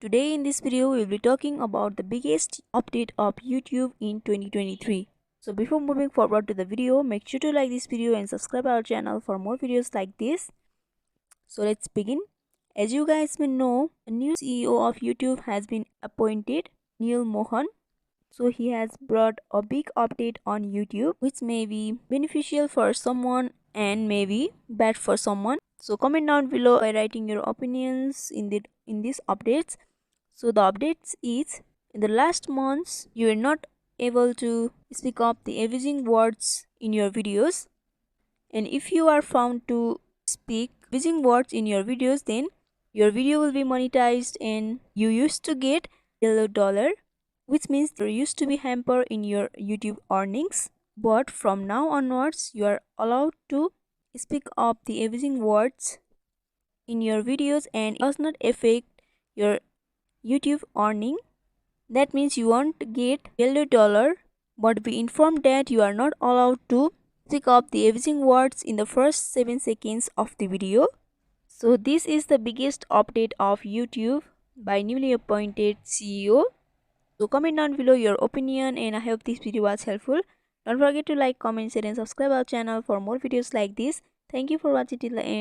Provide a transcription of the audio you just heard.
Today in this video, we will be talking about the biggest update of YouTube in 2023. So before moving forward to the video, make sure to like this video and subscribe our channel for more videos like this. So let's begin. As you guys may know, a new CEO of YouTube has been appointed, Neil Mohan. So he has brought a big update on YouTube, which may be beneficial for someone and maybe bad for someone. So comment down below by writing your opinions in these updates. So the updates is, in the last months you were not able to speak up the abusing words in your videos, and if you are found to speak abusing words in your videos, then your video will be monetized and you used to get yellow dollar, which means there used to be hamper in your YouTube earnings. But from now onwards you are allowed to speak up the abusing words in your videos and it does not affect your YouTube earning. That means you won't get yellow dollar, but be informed that you are not allowed to speak up the abusing words in the first 7 seconds of the video. So this is the biggest update of YouTube by newly appointed CEO. So comment down below your opinion and I hope this video was helpful. Don't forget to like, comment, share and subscribe our channel for more videos like this. Thank you for watching till the end.